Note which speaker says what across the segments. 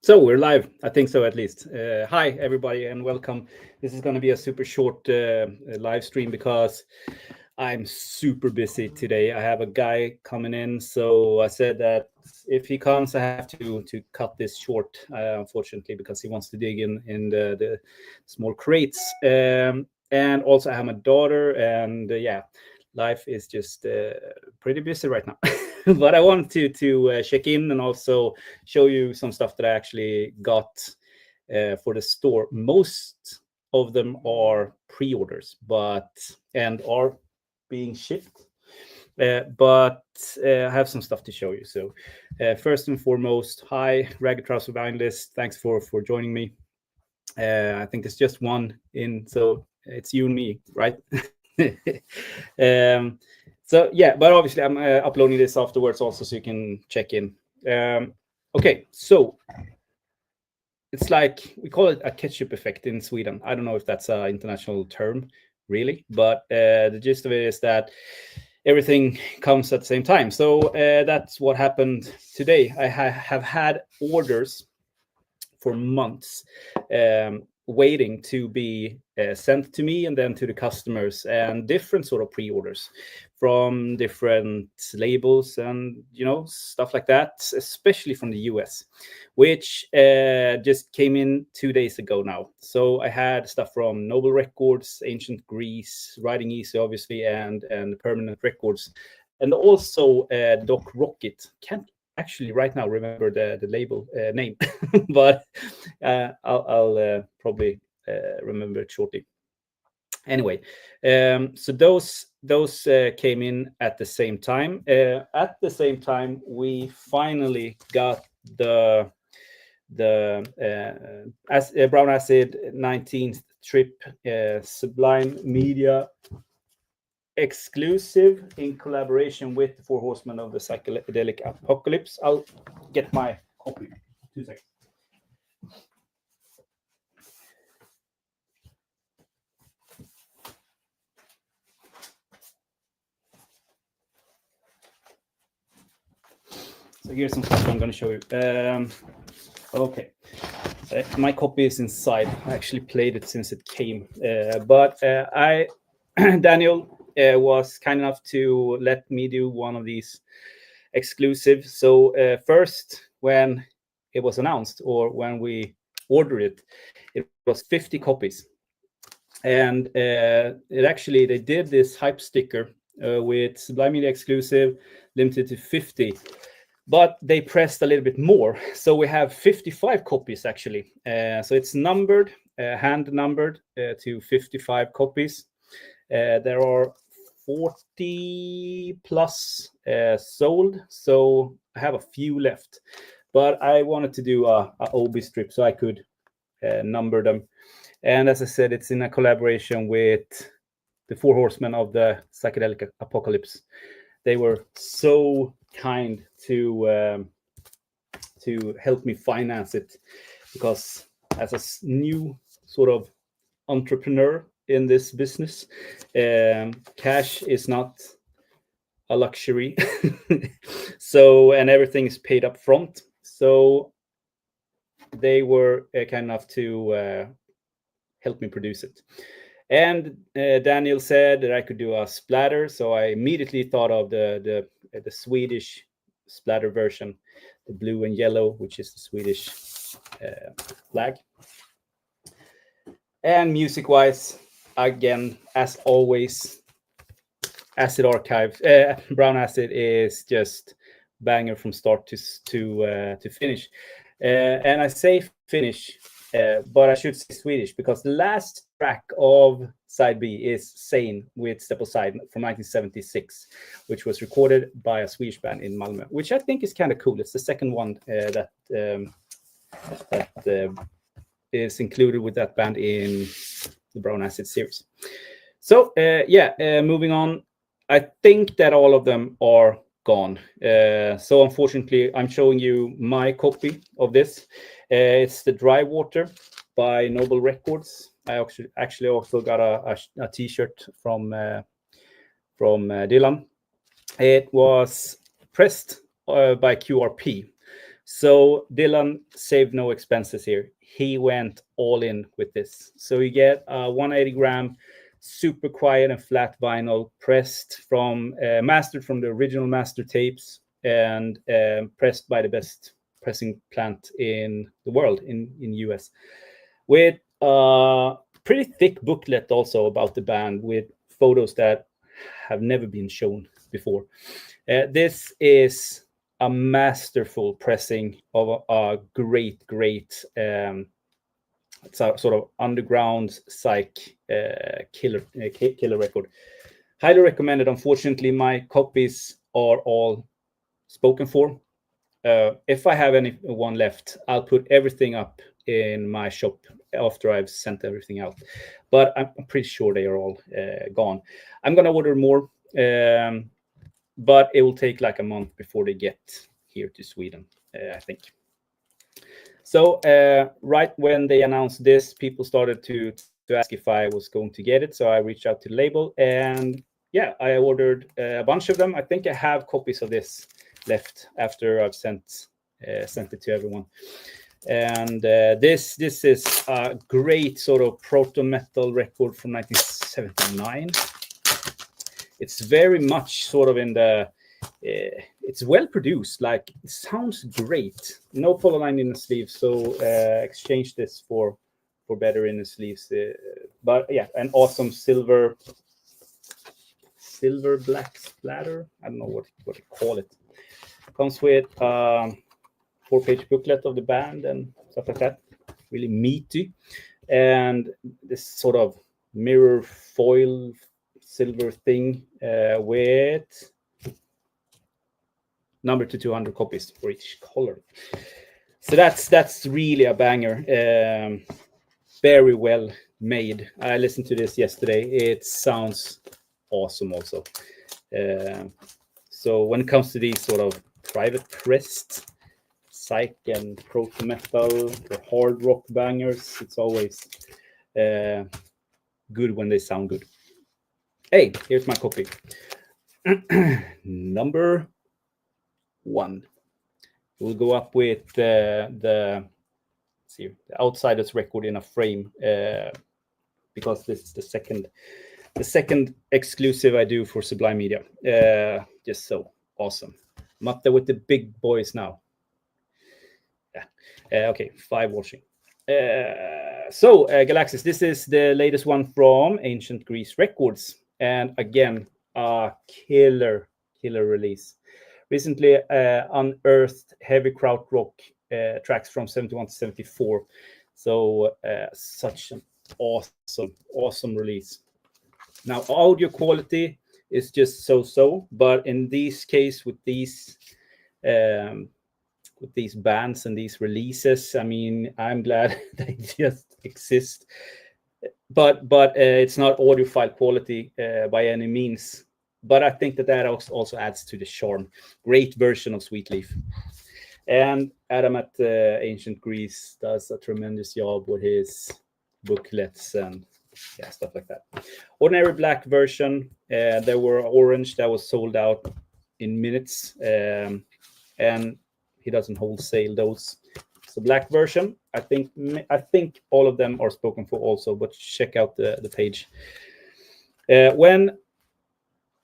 Speaker 1: So we're live. I think so, at least. Hi, everybody, and welcome. This is going to be a super short live stream because I'm super busy today. I have a guy coming in, so I said that if he comes, I have to cut this short, unfortunately, because he wants to dig in the small crates. And also, I have my daughter, and yeah, life is just pretty busy right now. But I wanted to check in and also show you some stuff that I actually got for the store. Most of them are pre-orders, and are being shipped. But I have some stuff to show you. So first and foremost, hi, Ragged Trouser List. Thanks for joining me. I think there's just one in, so it's you and me, right? So yeah, but obviously I'm uploading this afterwards also, so you can check in. Okay, so it's like, we call it a ketchup effect in Sweden. I don't know if that's an international term, really, but the gist of it is that everything comes at the same time. So that's what happened today. I have had orders for months waiting to be sent to me and then to the customers, and different sort of pre-orders from different labels and stuff like that, especially from the US, which just came in 2 days ago now. So I had stuff from Noble Records, Ancient Greace, RidingEasy obviously, and Permanent Records, and also Doc Rocket. Can't actually right now remember the label name, but I'll probably remember it shortly. Anyway, so those came in at the same time. At the same time, we finally got the brown acid 19th trip Sublim Media exclusive in collaboration with the Four Horsemen of the Psychedelic Apocalypse. I'll get my copy. 2 seconds. So here's some stuff I'm going to show you. Okay. My copy is inside. I actually played it since it came. But Daniel was kind enough to let me do one of these exclusives. So first, when it was announced, or when we ordered it was 50 copies. And they did this hype sticker with Sublim Media exclusive, limited to 50. But they pressed a little bit more. So we have 55 copies, actually. So it's numbered, hand numbered to 55 copies. There are 40 plus sold, so I have a few left. But I wanted to do a OB strip so I could number them. And as I said, it's in a collaboration with the Four Horsemen of the Psychedelic Apocalypse. They were so kind to help me finance it, because as a new sort of entrepreneur in this business, cash is not a luxury. So, and everything is paid up front. So they were kind enough to help me produce it. And Daniel said that I could do a splatter, so I immediately thought of the Swedish splatter version, the blue and yellow, which is the Swedish flag. And music-wise, again, as always, Acid Archive, Brown Acid is just banger from start to finish. And I say finish, but I should say Swedish, because the last track of side B is Sane with Step Aside from 1976, which was recorded by a Swedish band in Malmö, which I think is kind of cool. It's the second one that is included with that band in the Brown Acid series. So moving on. I think that all of them are gone. So unfortunately, I'm showing you my copy of this. It's the Dry Water by Noble Records. I actually also got a T-shirt from Dylan. It was pressed by QRP. So Dylan saved no expenses here. He went all in with this. So you get a 180 gram, super quiet and flat vinyl, pressed from, mastered from the original master tapes, and pressed by the best pressing plant in the world, in US, with a pretty thick booklet also about the band with photos that have never been shown before. This is a masterful pressing of a great it's a sort of underground psych killer record. Highly recommended. Unfortunately, my copies are all spoken for. If I have anyone left, I'll put everything up in my shop after I've sent everything out. But I'm pretty sure they are all gone. I'm gonna order more, but it will take like a month before they get here to Sweden, I think. So right when they announced this, people started to ask if I was going to get it. So I reached out to the label, and yeah, I ordered a bunch of them. I think I have copies of this left after I've sent it to everyone. And this is a great sort of proto metal record from 1979. It's very much sort of in the it's well produced, like it sounds great. No polo line in the sleeves, so exchange this for better in the sleeves. But yeah, an awesome silver black splatter. I don't know what to call it. Comes with 4-page booklet of the band and stuff like that. Really meaty, and this sort of mirror foil silver thing with number to 200 copies for each color. So that's really a banger. Very well made. I listened to this yesterday. It sounds awesome also. So when it comes to these sort of private pressed psych and proto metal or hard rock bangers, it's always good when they sound good. Hey, here's my copy. Number 1. We'll go up with the Outsiders record in a frame, because this is the second exclusive I do for Sublime Media. Just so awesome. I'm up there with the big boys now. Yeah. Okay, 5 watching. So Galaxis, this is the latest one from Ancient Grease Records, and again, a killer release. Recently unearthed heavy krautrock tracks from 71 to 74. So such an awesome release. Now, audio quality is just so, but in this case, with these bands and these releases, I mean, I'm glad they just exist. But it's not audiophile quality by any means. But I think that also adds to the charm. Great version of Sweet Leaf. And Adam at Ancient Grease does a tremendous job with his booklets and stuff like that. Ordinary black version. There were orange that was sold out in minutes. And he doesn't wholesale those. So black version. I think all of them are spoken for also, but check out the page.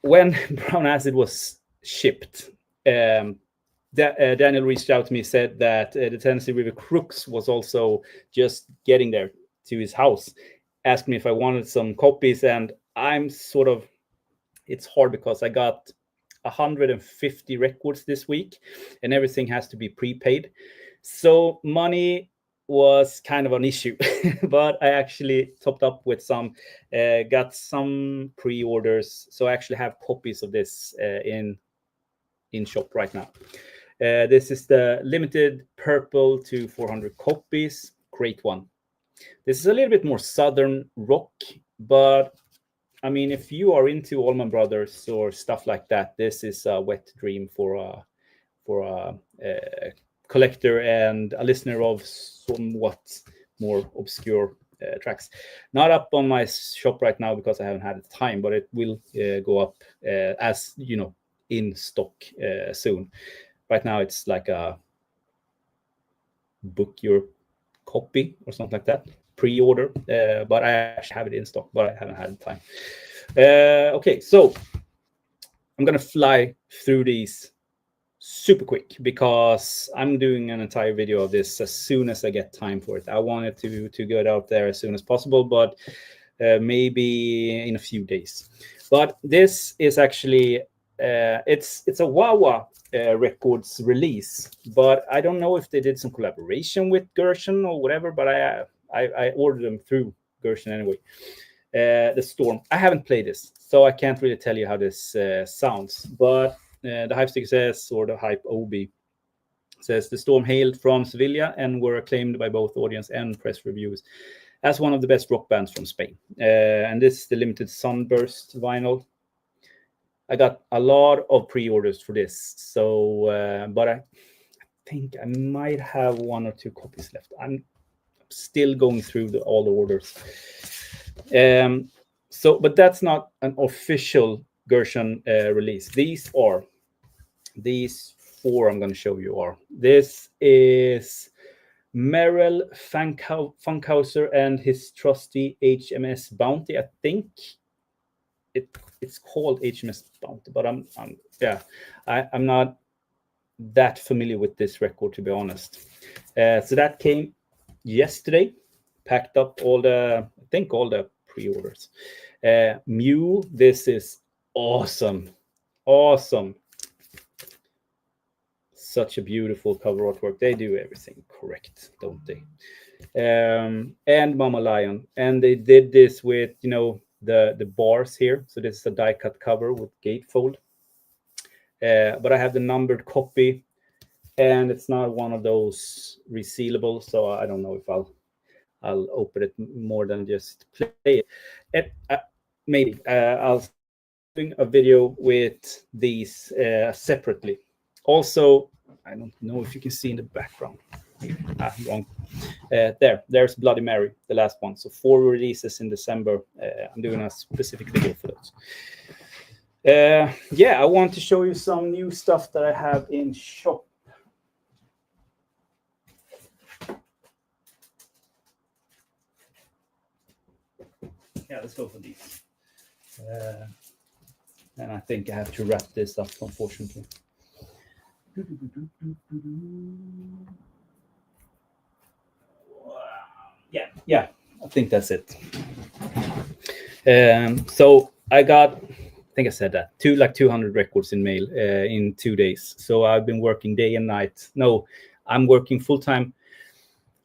Speaker 1: When Brown Acid was shipped, Daniel reached out to me, said that the Tennessee River Crooks was also just getting there to his house, asked me if I wanted some copies, and I'm sort of, it's hard because I got 150 records this week and everything has to be prepaid. So money was kind of an issue, but I actually topped up with some, got some pre-orders. So I actually have copies of this in shop right now. This is the limited purple to 400 copies. Great one. This is a little bit more southern rock, but I mean, if you are into Allman Brothers or stuff like that, this is a wet dream for a collector and a listener of somewhat more obscure tracks. Not up on my shop right now because I haven't had the time, but it will go up as you know, in stock soon. Right now it's like a book your copy or something like that, pre-order. But I actually have it in stock, but I haven't had the time. Okay, so I'm gonna fly through these super quick because I'm doing an entire video of this as soon as I get time for it. I wanted to get out there as soon as possible, but maybe in a few days. But this is actually it's a Wawa Records release, but I don't know if they did some collaboration with Guerssen or whatever. But I ordered them through Guerssen anyway. The Storm. I haven't played this, so I can't really tell you how this sounds. But the Hype Stick says, or the Hype OB says, the Storm hailed from Sevilla and were acclaimed by both audience and press reviews as one of the best rock bands from Spain. And this is the limited Sunburst vinyl. I got a lot of pre-orders for this, so but I think I might have 1 or 2 copies left. I'm still going through all the orders. So, but that's not an official Guerssen release. These 4 I'm going to show you are. This is Merrill Funkhauser and his trusty HMS Bounty. I think it's called HMS Bounty, but I'm not that familiar with this record, to be honest. So that came yesterday. Packed up all the pre-orders. Mew, this is awesome. Such a beautiful cover artwork. They do everything correct, don't they? And Mama Lion, and they did this with the bars here. So this is a die cut cover with gatefold. But I have the numbered copy, and it's not one of those resealable, so I don't know if I'll open it more than just play it. Maybe I'll doing a video with these separately. Also, I don't know if you can see in the background. Wrong. There's Bloody Mary, the last one. So 4 releases in December. I'm doing a specific video for those. I want to show you some new stuff that I have in shop. Yeah, let's go for these. And I think I have to wrap this up, unfortunately. Yeah, I think that's it. So I got, I think I said that, 200 records in mail in 2 days. So I've been working day and night. No, I'm working full-time,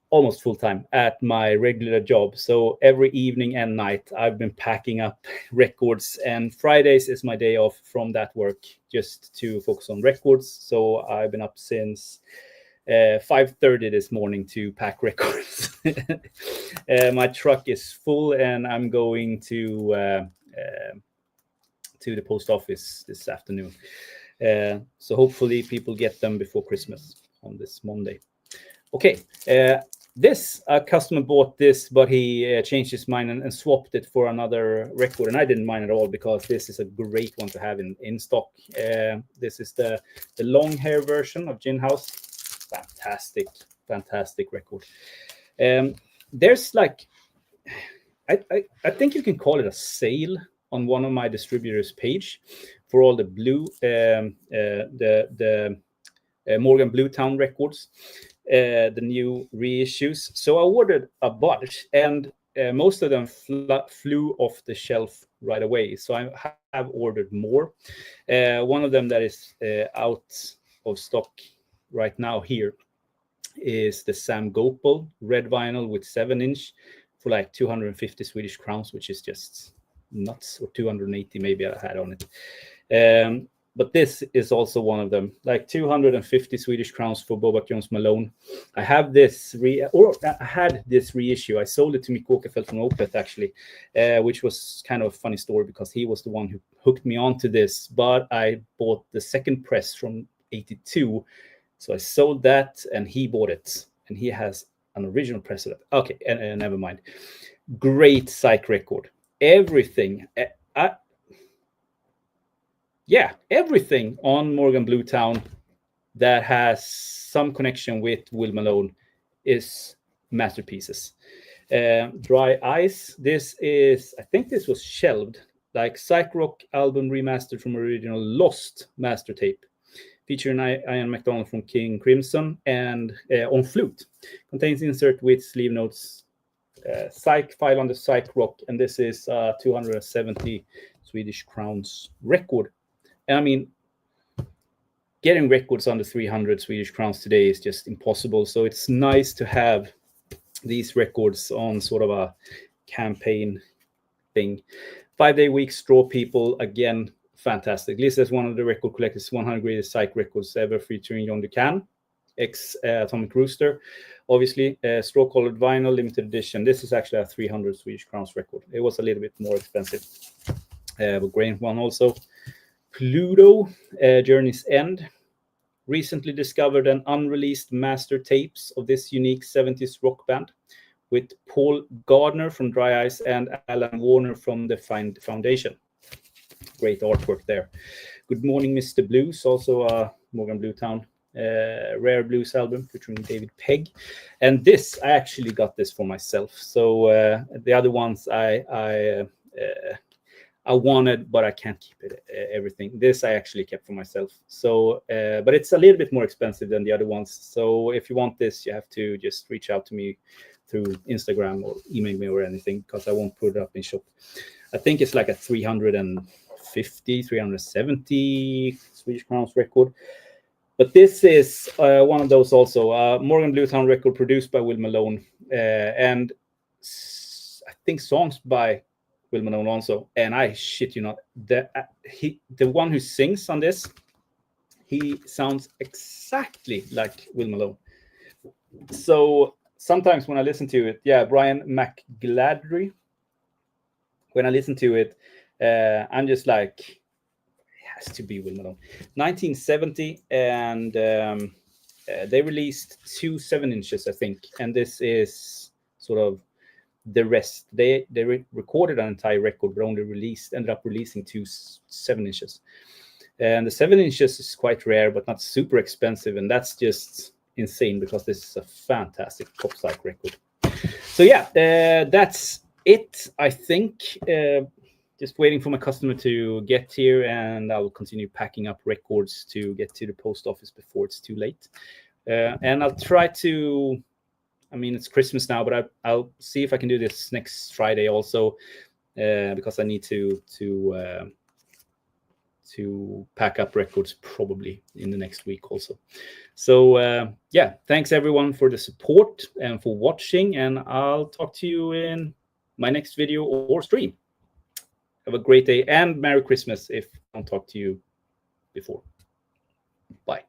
Speaker 1: almost full-time at my regular job. So every evening and night I've been packing up records, and Fridays is my day off from that work just to focus on records. So I've been up since 5:30 this morning to pack records. My truck is full, and I'm going to the post office this afternoon. So hopefully people get them before Christmas on this Monday. Okay. This customer bought this, but he changed his mind and swapped it for another record, and I didn't mind at all because this is a great one to have in stock. This is the long hair version of Gin House. Fantastic record. There's like, I think you can call it a sale on one of my distributors' page for all the blue the Morgan Bluetown records. The new reissues. So I ordered a bunch, and most of them flew off the shelf right away. So I have ordered more. One of them that is out of stock right now here is the Sam Gopal red vinyl with 7-inch for like 250 Swedish crowns, which is just nuts, or 280 maybe I had on it. But this is also one of them, like 250 Swedish crowns for Boba Jones Malone. I have this I had this reissue. I sold it to Mick Åkerfeldt from Opeth, actually, which was kind of a funny story because he was the one who hooked me onto this. But I bought the second press from '82, so I sold that, and he bought it, and he has an original press of it. Okay, and never mind. Great psych record. Everything. Everything on Morgan Bluetown that has some connection with Will Malone is masterpieces. Dry Ice, this is, I think this was shelved, like psych rock album remastered from original Lost master tape, featuring Ian MacDonald from King Crimson and on flute. Contains insert with sleeve notes, psych file on the psych rock, and this is 270 Swedish crowns record. And I mean, getting records under 300 Swedish crowns today is just impossible. So it's nice to have these records on sort of a campaign thing. 5-day week, Straw People, again, fantastic. Listed as one of the record collectors' 100 greatest psych records ever, featuring John Ducan, ex Atomic Rooster. Obviously, straw colored vinyl, limited edition. This is actually a 300 Swedish crowns record. It was a little bit more expensive. But great one also. Pluto, Journey's End. Recently discovered an unreleased master tapes of this unique 70s rock band with Paul Gardner from Dry Ice and Alan Warner from the Foundation. Great artwork there. Good Morning, Mr. Blues, also a Morgan Bluetown rare blues album featuring David Pegg. And this, I actually got this for myself. So the other ones I wanted, but I can't keep it, everything. This I actually kept for myself. So, but it's a little bit more expensive than the other ones. So if you want this, you have to just reach out to me through Instagram or email me or anything, because I won't put it up in shop. I think it's like a 350, 370 Swedish crowns record. But this is one of those also, Morgan Bluetown record produced by Will Malone. And I think songs by Will Malone also, and I shit you not, the one who sings on this, he sounds exactly like Will Malone. So sometimes when I listen to it, Brian McGladry, when I listen to it, I'm just like, it has to be Will Malone. 1970, and they released 2 7-inches, I think, and this is sort of the rest. They recorded an entire record, but only ended up releasing 2 7-inches. And the 7-inches is quite rare, but not super expensive. And that's just insane, because this is a fantastic pop psych record. So that's it, I think. Just waiting for my customer to get here, and I will continue packing up records to get to the post office before it's too late. And I'll try to, I mean, it's Christmas now, but I'll see if I can do this next Friday also, because I need to pack up records probably in the next week also. So thanks everyone for the support and for watching, and I'll talk to you in my next video or stream. Have a great day and Merry Christmas if I don't talk to you before. Bye.